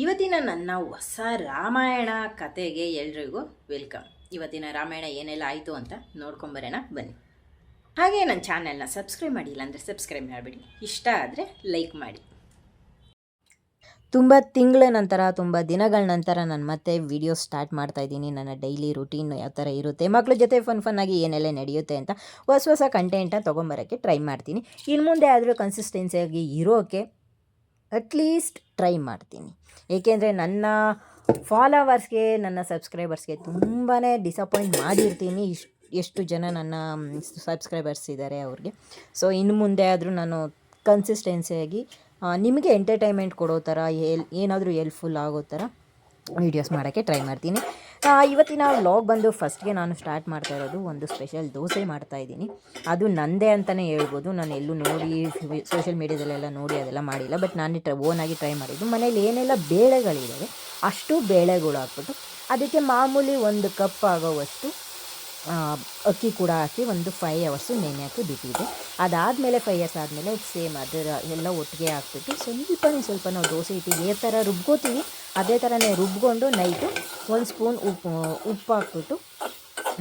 ಇವತ್ತಿನ ನನ್ನ ಹೊಸ ರಾಮಾಯಣ ಕತೆಗೆ ಎಲ್ರಿಗೂ ವೆಲ್ಕಮ್. ಇವತ್ತಿನ ರಾಮಾಯಣ ಏನೆಲ್ಲ ಆಯಿತು ಅಂತ ನೋಡ್ಕೊಂಬರೋಣ ಬನ್ನಿ. ಹಾಗೆ ನನ್ನ ಚಾನೆಲ್ನ ಸಬ್ಸ್ಕ್ರೈಬ್ ಮಾಡಿಲ್ಲ ಅಂದರೆ ಸಬ್ಸ್ಕ್ರೈಬ್ ಮಾಡಿಬಿಡಿ, ಇಷ್ಟ ಆದರೆ ಲೈಕ್ ಮಾಡಿ. ತುಂಬ ತಿಂಗಳ ನಂತರ, ತುಂಬ ದಿನಗಳ ನಂತರ ನಾನು ಮತ್ತೆ ವಿಡಿಯೋ ಸ್ಟಾರ್ಟ್ ಮಾಡ್ತಾಯಿದ್ದೀನಿ. ನನ್ನ ಡೈಲಿ ರುಟೀನ್ ಯಾವ ಥರ ಇರುತ್ತೆ, ಮಕ್ಳ ಜೊತೆ ಫನ್ನಾಗಿ ಏನೆಲ್ಲ ನಡೆಯುತ್ತೆ ಅಂತ ಹೊಸ ಕಂಟೆಂಟನ್ನ ತೊಗೊಂಬರೋಕ್ಕೆ ಟ್ರೈ ಮಾಡ್ತೀನಿ. ಇನ್ನು ಮುಂದೆ ಆದರೂ ಕನ್ಸಿಸ್ಟೆನ್ಸಿಯಾಗಿ ಇರೋಕ್ಕೆ ಅಟ್ಲೀಸ್ಟ್ ಟ್ರೈ ಮಾಡ್ತೀನಿ. ಏಕೆಂದರೆ ನನ್ನ ಫಾಲೋವರ್ಸ್ಗೆ, ನನ್ನ ಸಬ್ಸ್ಕ್ರೈಬರ್ಸ್ಗೆ ತುಂಬಾ ಡಿಸಪಾಯಿಂಟ್ ಮಾಡಿರ್ತೀನಿ. ಎಷ್ಟು ಜನ ನನ್ನ ಸಬ್ಸ್ಕ್ರೈಬರ್ಸ್ ಇದ್ದಾರೆ ಅವ್ರಿಗೆ. ಸೊ ಇನ್ನು ಮುಂದೆ ಆದರೂ ನಾನು ಕನ್ಸಿಸ್ಟೆನ್ಸಿಯಾಗಿ ನಿಮಗೆ ಎಂಟರ್ಟೈನ್ಮೆಂಟ್ ಕೊಡೋ ಥರ, ಏನಾದರೂ ಹೆಲ್ಪ್ಫುಲ್ ಆಗೋ ಥರ ವೀಡಿಯೋಸ್ ಮಾಡೋಕ್ಕೆ ಟ್ರೈ ಮಾಡ್ತೀನಿ. ಇವತ್ತಿನ ವ್ಲಾಗ್ ಬಂದು ಫಸ್ಟ್ಗೆ ನಾನು ಸ್ಟಾರ್ಟ್ ಮಾಡ್ತಾ ಇರೋದು ಒಂದು ಸ್ಪೆಷಲ್ ದೋಸೆ ಮಾಡ್ತಾಯಿದ್ದೀನಿ. ಅದು ನನ್ನದೇ ಅಂತಲೇ ಹೇಳ್ಬೋದು. ನಾನು ಎಲ್ಲೂ ನೋಡಿ ಸೋಷಿಯಲ್ ಮೀಡ್ಯಾದಲ್ಲೆಲ್ಲ ನೋಡಿ ಅದೆಲ್ಲ ಮಾಡಿಲ್ಲ. ಬಟ್ ನಾನು ಓನಾಗಿ ಟ್ರೈ ಮಾಡಿದ್ದು. ಮನೇಲಿ ಏನೆಲ್ಲ ಬೇಳೆಗಳಿದ್ದಾವೆ ಅಷ್ಟು ಬೇಳೆಗಳು ಹಾಕ್ಬಿಟ್ಟು ಅದಕ್ಕೆ ಮಾಮೂಲಿ 1 ಕಪ್ ಆಗೋವಷ್ಟು ಅಕ್ಕಿ ಕೂಡ ಹಾಕಿ ಒಂದು 5 hours ನೆನೆ ಹಾಕಿ ಬಿಟ್ಟಿದೆ. ಅದಾದಮೇಲೆ 5 hours ಆದಮೇಲೆ ಸೇಮ್ ಅದರ ಎಲ್ಲ ಒಟ್ಟಿಗೆ ಹಾಕ್ಬಿಟ್ಟು ಸ್ವಲ್ಪ ನಾವು ದೋಸೆ ಹಿಟ್ಟಿಗೆ ಯಾವ ಥರ ರುಬ್ಕೋತೀವಿ ಅದೇ ಥರನೇ ರುಬ್ಕೊಂಡು ನೈಟು 1 ಸ್ಪೂನ್ ಉಪ್ಪು ಹಾಕ್ಬಿಟ್ಟು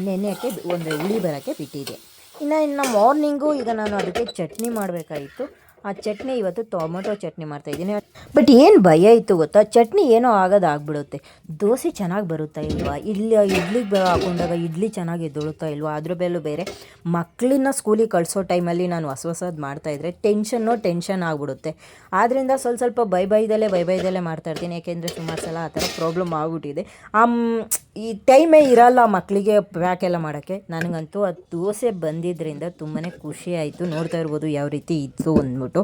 ನೆನೆಯೋಕ್ಕೆ ಒಂದು ಹುಳಿ ಬರೋಕ್ಕೆ ಬಿಟ್ಟಿದೆ. ಇನ್ನು ಮಾರ್ನಿಂಗು ಈಗ ನಾನು ಅದಕ್ಕೆ ಚಟ್ನಿ ಮಾಡಬೇಕಾಯಿತು. ಆ ಚಟ್ನಿ ಇವತ್ತು ಟೊಮೊಟೊ ಚಟ್ನಿ ಮಾಡ್ತಾಯಿದ್ದೀನಿ. ಬಟ್ ಏನು ಭಯ ಇತ್ತು ಗೊತ್ತಾ, ಚಟ್ನಿ ಏನೋ ಆಗ್ಬಿಡುತ್ತೆ. ದೋಸೆ ಚೆನ್ನಾಗಿ ಬರುತ್ತಾ ಇಲ್ವಾ, ಇಡ್ಲಿಗೆ ಹಾಕೊಂಡಾಗ ಇಡ್ಲಿ ಚೆನ್ನಾಗಿ ಎದ್ದೊಳುತ್ತಾ ಇಲ್ವಾ, ಅದ್ರ ಬೇರೆ ಮಕ್ಕಳನ್ನ ಸ್ಕೂಲಿಗೆ ಕಳಿಸೋ ಟೈಮಲ್ಲಿ ನಾನು ಹೊಸದು ಮಾಡ್ತಾಯಿದ್ರೆ ಟೆನ್ಷನ್ ಆಗಿಬಿಡುತ್ತೆ. ಆದ್ದರಿಂದ ಸ್ವಲ್ಪ ಬೈದಲ್ಲೇ ಮಾಡ್ತಾಯಿರ್ತೀನಿ. ಯಾಕೆಂದರೆ ಸುಮಾರು ಸಲ ಆ ಥರ ಪ್ರಾಬ್ಲಮ್ ಆಗ್ಬಿಟ್ಟಿದೆ. ಈ ಟೈಮೇ ಇರಲ್ಲ ಮಕ್ಕಳಿಗೆ ಪ್ಯಾಕ್ ಎಲ್ಲ ಮಾಡೋಕ್ಕೆ. ನನಗಂತೂ ಆ ದೋಸೆ ಬಂದಿದ್ದರಿಂದ ತುಂಬಾ ಖುಷಿ ಆಯಿತು. ನೋಡ್ತಾ ಇರ್ಬೋದು ಯಾವ ರೀತಿ ಇತ್ತು ಅಂದ್ಬಿಟ್ಟು.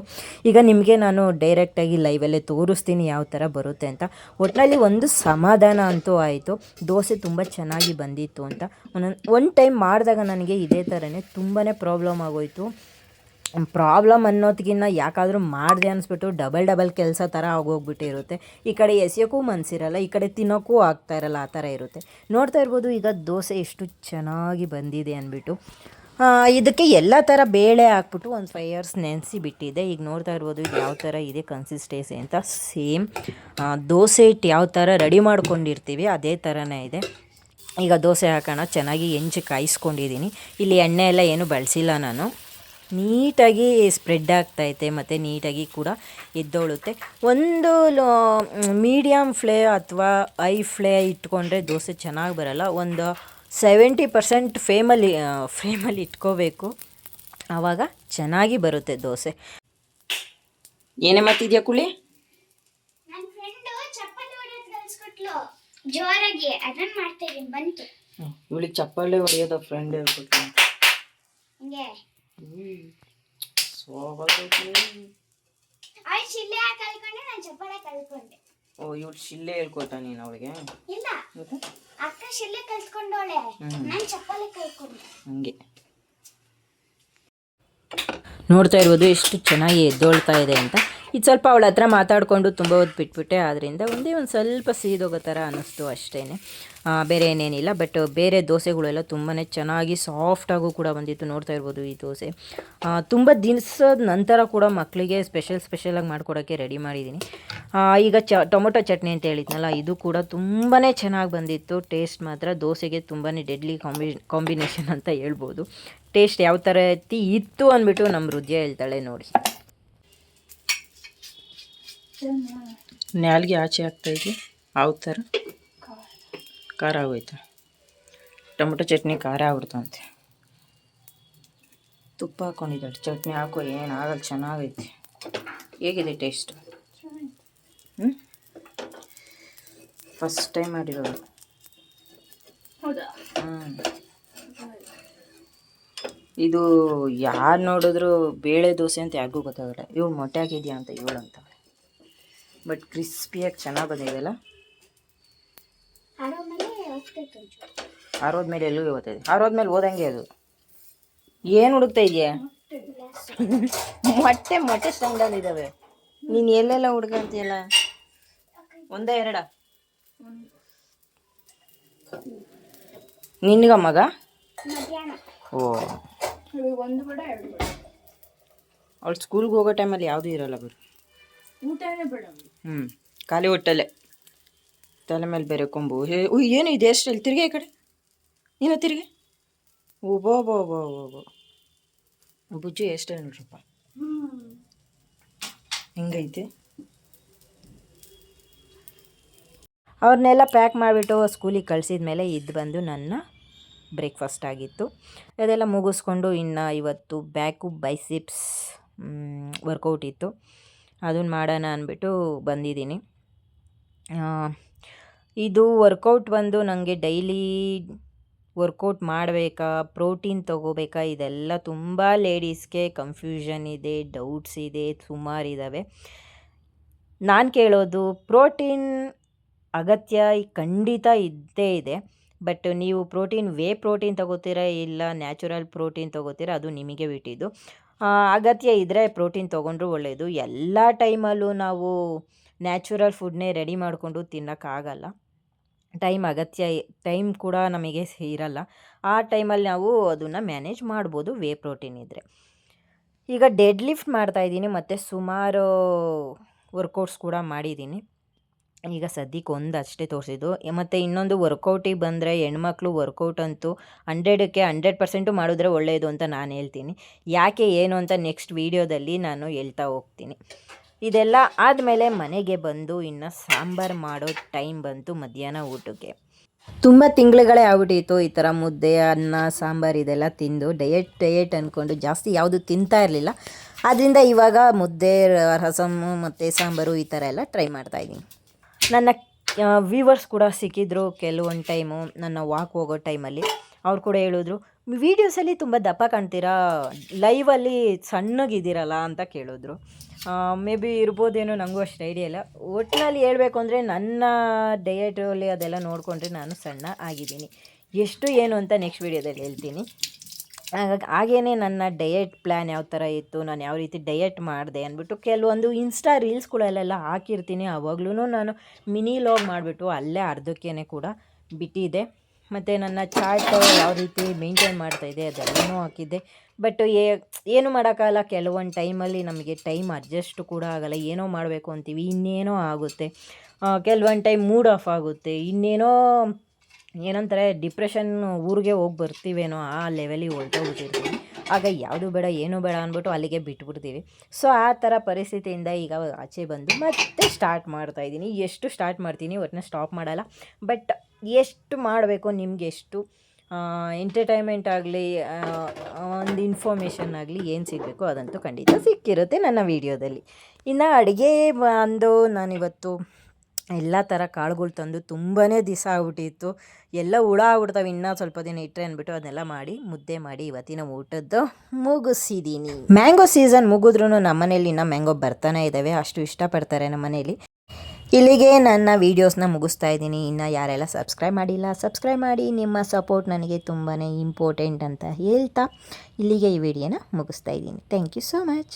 ಈಗ ನಿಮಗೆ ನಾನು ಡೈರೆಕ್ಟಾಗಿ ಲೈವಲ್ಲೇ ತೋರಿಸ್ತೀನಿ ಯಾವ ಥರ ಬರುತ್ತೆ ಅಂತ. ಒಟ್ಟಿನಲ್ಲಿ ಒಂದು ಸಮಾಧಾನ ಅಂತೂ ಆಯಿತು, ದೋಸೆ ತುಂಬ ಚೆನ್ನಾಗಿ ಬಂದಿತ್ತು ಅಂತ. ಒಂದು ಟೈಮ್ ಮಾಡಿದಾಗ ನನಗೆ ಇದೇ ಥರನೇ ತುಂಬಾ ಪ್ರಾಬ್ಲಮ್ ಆಗೋಯಿತು. ಪ್ರಾಬ್ಲಮ್ ಅನ್ನೋದಕ್ಕಿಂತ ಯಾಕಾದರೂ ಮಾಡಿದೆ ಅನಿಸ್ಬಿಟ್ಟು ಡಬಲ್ ಕೆಲಸ ಥರ ಆಗೋಗ್ಬಿಟ್ಟಿರುತ್ತೆ. ಈ ಕಡೆ ಎಸೆಯೋಕ್ಕೂ ಮನಸ್ಸಿರಲ್ಲ, ಈ ಕಡೆ ತಿನ್ನೋಕ್ಕೂ ಆಗ್ತಾಯಿರಲ್ಲ, ಆ ಥರ ಇರುತ್ತೆ. ನೋಡ್ತಾ ಇರ್ಬೋದು ಈಗ ದೋಸೆ ಎಷ್ಟು ಚೆನ್ನಾಗಿ ಬಂದಿದೆ ಅಂದ್ಬಿಟ್ಟು. ಇದಕ್ಕೆ ಎಲ್ಲ ಥರ ಬೇಳೆ ಹಾಕ್ಬಿಟ್ಟು ಒಂದು 5 hours ನೆನೆಸಿ ಬಿಟ್ಟಿದ್ದೆ. ಈಗ ನೋಡ್ತಾ ಇರ್ಬೋದು ಇದು ಯಾವ ಥರ ಇದೆ ಕನ್ಸಿಸ್ಟೆನ್ಸಿ ಅಂತ. ಸೇಮ್ ದೋಸೆ ಹಿಟ್ಟು ಯಾವ ಥರ ರೆಡಿ ಮಾಡ್ಕೊಂಡಿರ್ತೀವಿ ಅದೇ ಥರನೇ ಇದೆ. ಈಗ ದೋಸೆ ಹಾಕೋಣ. ಚೆನ್ನಾಗಿ ಹೆಂಚು ಕಾಯಿಸ್ಕೊಂಡಿದ್ದೀನಿ. ಇಲ್ಲಿ ಎಣ್ಣೆ ಎಲ್ಲ ಏನು ಬಳಸಿಲ್ಲ ನಾನು. ನೀಟಾಗಿ ಸ್ಪ್ರೆಡ್ ಆಗ್ತೈತೆ ಮತ್ತು ನೀಟಾಗಿ ಕೂಡ ಎದ್ದೋಳುತ್ತೆ. ಒಂದು ಮೀಡಿಯಮ್ ಫ್ಲೇ ಅಥವಾ ಹೈ ಫ್ಲೇ ಇಟ್ಕೊಂಡ್ರೆ ದೋಸೆ ಚೆನ್ನಾಗಿ ಬರಲ್ಲ. ಒಂದು 70% ಫ್ಲೇಮಲ್ಲಿ ಇಟ್ಕೋಬೇಕು, ಆವಾಗ ಚೆನ್ನಾಗಿ ಬರುತ್ತೆ ದೋಸೆ. ಏನೇ ಮಾಡ್ತಿದ್ಯಾ ಕುಳಿ? ಇವಳಿಗೆ ಚಪ್ಪಾಳೆ ಹೊಡೆಯೋದು ಫ್ರೆಂಡ್ ಹೇಳ್ಕೊಟ್ಟು. ಓ ಇವಳು ಶಿಲ್ಲೆ ಹೇಳ್ಕೊಟ್ಟ ನೀನು ಅವಳಿಗೆ? ಹಂಗೆ ನೋಡ್ತಾ ಇರ್ಬೋದು ಎಷ್ಟು ಚೆನ್ನಾಗಿ ಎದ್ದೊಳ್ತಾ ಇದೆ ಅಂತ. ಇದು ಸ್ವಲ್ಪ ಅವಳ ಹತ್ರ ಮಾತಾಡಿಕೊಂಡು ತುಂಬ ಹೊತ್ತು ಬಿಟ್ಬಿಟ್ಟೆ. ಆದ್ದರಿಂದ ಒಂದು ಸ್ವಲ್ಪ ಸೀದೋಗೋ ಥರ ಅನ್ನಿಸ್ತು ಅಷ್ಟೇ, ಬೇರೆ ಏನೇನಿಲ್ಲ. ಬಟ್ ಬೇರೆ ದೋಸೆಗಳೆಲ್ಲ ತುಂಬಾ ಚೆನ್ನಾಗಿ ಸಾಫ್ಟಾಗೂ ಕೂಡ ಬಂದಿತ್ತು. ನೋಡ್ತಾ ಇರ್ಬೋದು ಈ ದೋಸೆ ತುಂಬ ದಿನಸದ ನಂತರ ಕೂಡ ಮಕ್ಕಳಿಗೆ ಸ್ಪೆಷಲಾಗಿ ಮಾಡ್ಕೊಡೋಕ್ಕೆ ರೆಡಿ ಮಾಡಿದ್ದೀನಿ. ಈಗ ಟೊಮೊಟೊ ಚಟ್ನಿ ಅಂತ ಹೇಳಿದ್ನಲ್ಲ, ಇದು ಕೂಡ ತುಂಬಾ ಚೆನ್ನಾಗಿ ಬಂದಿತ್ತು. ಟೇಸ್ಟ್ ಮಾತ್ರ ದೋಸೆಗೆ ತುಂಬಾ ಡೆಡ್ಲಿ ಕಾಂಬಿನೇಷನ್ ಅಂತ ಹೇಳ್ಬೋದು. ಟೇಸ್ಟ್ ಯಾವ ಥರ ಇತ್ತು ಅಂದ್ಬಿಟ್ಟು ನಮ್ಮ ರುಚಿಯ ಹೇಳ್ತಾಳೆ ನೋಡಿ. ನಾಲ್ಗೆ ಆಚೆ ಆಗ್ತಾಯಿದ್ವಿ ಯಾವ ಥರ ಖಾರ ಆಗೋಯ್ತು. ಟೊಮೊಟೊ ಚಟ್ನಿ ಖಾರ ಆಗ್ಬಿಡ್ತಂತೆ. ತುಪ್ಪ ಹಾಕ್ಕೊಂಡಿದ್ದಾಳೆ. ಚಟ್ನಿ ಹಾಕೋ ಏನಾಗಲ್ಲ, ಚೆನ್ನಾಗೈತೆ. ಹೇಗಿದೆ ಟೇಸ್ಟ್? ಫಸ್ಟ್ ಟೈಮ್ ಮಾಡಿರೋದು. ಇದು ಯಾರು ನೋಡಿದ್ರು ಬೇಳೆ ದೋಸೆ ಅಂತ ಯಾರಿಗೂ ಗೊತ್ತಾಗಲ್ಲ. ಇವಳು ಮೊಟ್ಟೆ ಹಾಕಿದ್ಯಾ ಅಂತ ಇವಳು ಅಂತ. ಬಟ್ ಕ್ರಿಸ್ಪಿಯಾಗಿ ಚೆನ್ನಾಗಿ ಬಂದಿದೆಯಲ್ಲ. ಆರೋದ್ಮೇಲೆ ಎಲ್ಲಿಗೆ ಓದ್ತಾಯಿದೆ? ಆರೋದ್ಮೇಲೆ ಓದಂಗೆ ಅದು. ಏನು ಹುಡುಕ್ತಾ ಇದೆಯಾ? ಮೊಟ್ಟೆ ಸ್ಟ್ಯಾಂಡಲ್ಲಿ ಇದ್ದಾವೆ. ನೀನು ಎಲ್ಲೆಲ್ಲ ಹುಡುಕಂತೀಯಲ್ಲ? ಒಂದೇ ಎರಡ? ನಿನ್ಗ ಮಗ? ಓ, ಅವಳು ಸ್ಕೂಲ್ಗೆ ಹೋಗೋ ಟೈಮಲ್ಲಿ ಯಾವುದೂ ಇರಲ್ಲ ಬಿಡು. ಖಾಲಿ ಹೊಟ್ಟೆಲೆ ತಲೆ ಮೇಲೆ ಬೇರೆ ಕೊಂಬು ಏನು ಇದೆ ಎಷ್ಟಲ್ಲಿ ತಿರ್ಗಿ ಈ ಕಡೆ ನೀನು ತಿರ್ಗಿ ಓಬೋ ಬುಜ್ಜಿ ಎಷ್ಟಲ್ಲಿ ನೋಡ್ರಪ್ಪ ಹಿಂಗೈತೆ. ಅವ್ರನ್ನೆಲ್ಲ ಪ್ಯಾಕ್ ಮಾಡಿಬಿಟ್ಟು ಸ್ಕೂಲಿಗೆ ಕಳಿಸಿದ ಮೇಲೆ ಇದು ಬಂದು ನನ್ನ ಬ್ರೇಕ್ಫಾಸ್ಟ್ ಆಗಿತ್ತು. ಅದೆಲ್ಲ ಮುಗಿಸ್ಕೊಂಡು ಇನ್ನು ಇವತ್ತು ಬ್ಯಾಕು ಬೈಸಿಪ್ಸ್ ವರ್ಕೌಟ್ ಇತ್ತು, ಅದನ್ನು ಮಾಡೋಣ ಅಂದ್ಬಿಟ್ಟು ಬಂದಿದ್ದೀನಿ. ಇದು ವರ್ಕೌಟ್ ಬಂದು ನನಗೆ ಡೈಲಿ ವರ್ಕೌಟ್ ಮಾಡಬೇಕಾ, ಪ್ರೋಟೀನ್ ತೊಗೋಬೇಕಾ, ಇದೆಲ್ಲ ತುಂಬ ಲೇಡೀಸ್ಗೆ ಕನ್ಫ್ಯೂಷನ್ ಇದೆ, ಡೌಟ್ಸ್ ಇದೆ, ಸುಮಾರಿದ್ದಾವೆ. ನಾನು ಕೇಳೋದು ಪ್ರೋಟೀನ್ ಅಗತ್ಯ ಖಂಡಿತ ಇದ್ದೇ ಇದೆ. ಬಟ್ ನೀವು ವೇ ಪ್ರೋಟೀನ್ ತೊಗೋತೀರಾ ಇಲ್ಲ ನ್ಯಾಚುರಲ್ ಪ್ರೋಟೀನ್ ತೊಗೋತೀರಾ ಅದು ನಿಮಗೆ ಬಿಟ್ಟಿದ್ದು. ಅಗತ್ಯ ಇದ್ದರೆ ಪ್ರೋಟೀನ್ ತೊಗೊಂಡ್ರೂ ಒಳ್ಳೆಯದು. ಎಲ್ಲ ಟೈಮಲ್ಲೂ ನಾವು ನ್ಯಾಚುರಲ್ ಫುಡ್ನೇ ರೆಡಿ ಮಾಡಿಕೊಂಡು ತಿನ್ನೋಕ್ಕಾಗಲ್ಲ. ಟೈಮ್ ಕೂಡ ನಮಗೆ ಇರಲ್ಲ. ಆ ಟೈಮಲ್ಲಿ ನಾವು ಅದನ್ನು ಮ್ಯಾನೇಜ್ ಮಾಡ್ಬೋದು ವೇ ಪ್ರೋಟೀನ್ ಇದ್ದರೆ. ಈಗ ಡೆಡ್ ಲಿಫ್ಟ್ ಮಾಡ್ತಾಯಿದ್ದೀನಿ ಮತ್ತು ಸುಮಾರು ವರ್ಕೌಟ್ಸ್ ಕೂಡ ಮಾಡಿದ್ದೀನಿ. ಈಗ ಸದ್ಯಕ್ಕೆ ಒಂದು ಅಷ್ಟೇ ತೋರಿಸಿದ್ದು. ಮತ್ತು ಇನ್ನೊಂದು ವರ್ಕೌಟಿಗೆ ಬಂದರೆ ಹೆಣ್ಮಕ್ಳು ವರ್ಕೌಟ್ ಅಂತೂ 100ಕ್ಕೆ 100% ಮಾಡಿದ್ರೆ ಒಳ್ಳೆಯದು ಅಂತ ನಾನು ಹೇಳ್ತೀನಿ. ಯಾಕೆ ಏನು ಅಂತ ನೆಕ್ಸ್ಟ್ ವೀಡಿಯೋದಲ್ಲಿ ನಾನು ಹೇಳ್ತಾ ಹೋಗ್ತೀನಿ. ಇದೆಲ್ಲ ಆದಮೇಲೆ ಮನೆಗೆ ಬಂದು ಇನ್ನು ಸಾಂಬಾರು ಮಾಡೋ ಟೈಮ್ ಬಂತು ಮಧ್ಯಾಹ್ನ ಊಟಕ್ಕೆ. ತುಂಬ ತಿಂಗಳುಗಳೇ ಆಗ್ಬಿಟ್ಟಿತ್ತು ಈ ಥರ ಮುದ್ದೆ ಅನ್ನ ಸಾಂಬಾರು ಇದೆಲ್ಲ ತಿಂದು ಡಯಟ್ ಅಂದ್ಕೊಂಡು ಜಾಸ್ತಿ ಯಾವುದು ತಿಂತಾ ಇರಲಿಲ್ಲ. ಆದ್ದರಿಂದ ಇವಾಗ ಮುದ್ದೆ ರಸಮ್ಮು ಮತ್ತು ಸಾಂಬಾರು ಈ ಥರ ಎಲ್ಲ ಟ್ರೈ ಮಾಡ್ತಾಯಿದ್ದೀನಿ. ನನ್ನ ವ್ಯೂವರ್ಸ್ ಕೂಡ ಸಿಕ್ಕಿದ್ರು ಕೆಲವೊಂದು ಟೈಮು ನನ್ನ ವಾಕ್ ಹೋಗೋ ಟೈಮಲ್ಲಿ. ಅವ್ರು ಕೂಡ ಹೇಳಿದ್ರು, ವೀಡಿಯೋಸಲ್ಲಿ ತುಂಬ ದಪ್ಪ ಕಾಣ್ತೀರಾ, ಲೈವಲ್ಲಿ ಸಣ್ಣಗಿದ್ದೀರಲ್ಲ ಅಂತ ಕೇಳಿದ್ರು. ಮೇ ಬಿ ಇರ್ಬೋದೇನೋ, ನನಗೂ ಅಷ್ಟು ಐಡಿಯಾ ಇಲ್ಲ. ಒಟ್ಟಿನಲ್ಲಿ ಹೇಳಬೇಕು ಅಂದರೆ ನನ್ನ ಡಯಟಲ್ಲಿ ಅದೆಲ್ಲ ನೋಡಿಕೊಂಡ್ರೆ ನಾನು ಸಣ್ಣ ಆಗಿದ್ದೀನಿ. ಎಷ್ಟು ಏನು ಅಂತ ನೆಕ್ಸ್ಟ್ ವೀಡಿಯೋದಲ್ಲಿ ಹೇಳ್ತೀನಿ. ಹಾಗೇ ನನ್ನ ಡಯಟ್ ಪ್ಲ್ಯಾನ್ ಯಾವ ಥರ ಇತ್ತು, ನಾನು ಯಾವ ರೀತಿ ಡಯಟ್ ಮಾಡಿದೆ ಅಂದ್ಬಿಟ್ಟು ಕೆಲವೊಂದು ಇನ್ಸ್ಟಾ ರೀಲ್ಸ್ಗಳಲ್ಲೆಲ್ಲ ಹಾಕಿರ್ತೀನಿ. ಆವಾಗ್ಲೂ ನಾನು ಮಿನಿ ಲಾಗ್ ಮಾಡಿಬಿಟ್ಟು ಅಲ್ಲೇ ಅರ್ಧಕ್ಕೇ ಕೂಡ ಬಿಟ್ಟಿದ್ದೆ. ಮತ್ತು ನನ್ನ ಚಾರ್ಟ್ ಯಾವ ರೀತಿ ಮೇಂಟೈನ್ ಮಾಡ್ತಾಯಿದ್ದೆ ಅದೆಲ್ಲನೂ ಹಾಕಿದ್ದೆ. ಬಟ್ ಏನು ಮಾಡೋಕ್ಕಾಗಲ್ಲ, ಕೆಲವೊಂದು ಟೈಮಲ್ಲಿ ನಮಗೆ ಟೈಮ್ ಅಡ್ಜಸ್ಟ್ ಕೂಡ ಆಗೋಲ್ಲ. ಏನೋ ಮಾಡಬೇಕು ಅಂತೀವಿ, ಇನ್ನೇನೋ ಆಗುತ್ತೆ. ಕೆಲವೊಂದು ಟೈಮ್ ಮೂಡ್ ಆಫ್ ಆಗುತ್ತೆ, ಇನ್ನೇನೋ ಏನಂತಾರೆ ಡಿಪ್ರೆಷನ್, ಊರಿಗೆ ಹೋಗಿ ಬರ್ತೀವೇನೋ ಆ ಲೆವೆಲಿಗೆ ಹೊರಟೋಗ್ಬಿಟ್ಟಿರ್ತೀವಿ. ಆಗ ಯಾವುದು ಬೇಡ ಏನೂ ಬೇಡ ಅಂದ್ಬಿಟ್ಟು ಅಲ್ಲಿಗೆ ಬಿಟ್ಬಿಡ್ತೀವಿ. ಸೊ ಆ ಥರ ಪರಿಸ್ಥಿತಿಯಿಂದ ಈಗ ಆಚೆ ಬಂದು ಮತ್ತೆ ಸ್ಟಾರ್ಟ್ ಮಾಡ್ತಾಯಿದ್ದೀನಿ. ಎಷ್ಟು ಸ್ಟಾರ್ಟ್ ಮಾಡ್ತೀನಿ, ಒಟ್ಟನ್ನ ಸ್ಟಾಪ್ ಮಾಡಲ್ಲ. ಬಟ್ ಎಷ್ಟು ಮಾಡಬೇಕು, ನಿಮಗೆ ಎಷ್ಟು ಎಂಟರ್ಟೈನ್ಮೆಂಟ್ ಆಗಲಿ, ಒಂದು ಇನ್ಫಾರ್ಮೇಷನ್ ಆಗಲಿ ಏನು ಸಿಗಬೇಕು ಅದಂತೂ ಖಂಡಿತ ಸಿಕ್ಕಿರುತ್ತೆ ನನ್ನ ವೀಡಿಯೋದಲ್ಲಿ. ಇನ್ನು ಅಡುಗೆ ಬಂದು ನಾನಿವತ್ತು ಎಲ್ಲ ಥರ ಕಾಳುಗಳು ತಂದು ತುಂಬಾ ದಿವಸ ಆಗ್ಬಿಟ್ಟಿತ್ತು, ಎಲ್ಲ ಹುಳ ಆಗ್ಬಿಡ್ತಾವೆ, ಇನ್ನೂ ಸ್ವಲ್ಪ ದಿನ ಇಟ್ಟರೆ ಅಂದ್ಬಿಟ್ಟು ಅದನ್ನೆಲ್ಲ ಮಾಡಿ ಮುದ್ದೆ ಮಾಡಿ ಇವತ್ತಿನ ಊಟದ್ದು ಮುಗಿಸಿದ್ದೀನಿ. ಮ್ಯಾಂಗೋ ಸೀಸನ್ ಮುಗಿದ್ರೂ ನಮ್ಮನೇಲಿ ಇನ್ನೂ ಮ್ಯಾಂಗೋ ಬರ್ತಾನೆ ಇದ್ದಾವೆ, ಅಷ್ಟು ಇಷ್ಟಪಡ್ತಾರೆ ನಮ್ಮನೇಲಿ. ಇಲ್ಲಿಗೆ ನನ್ನ ವೀಡಿಯೋಸ್ನ ಮುಗಿಸ್ತಾ ಇದ್ದೀನಿ. ಇನ್ನು ಯಾರೆಲ್ಲ ಸಬ್ಸ್ಕ್ರೈಬ್ ಮಾಡಿಲ್ಲ ಸಬ್ಸ್ಕ್ರೈಬ್ ಮಾಡಿ, ನಿಮ್ಮ ಸಪೋರ್ಟ್ ನನಗೆ ತುಂಬಾ ಇಂಪಾರ್ಟೆಂಟ್ ಅಂತ ಹೇಳ್ತಾ ಇಲ್ಲಿಗೆ ಈ ವಿಡಿಯೋನ ಮುಗಿಸ್ತಾ ಇದ್ದೀನಿ. Thank you so much.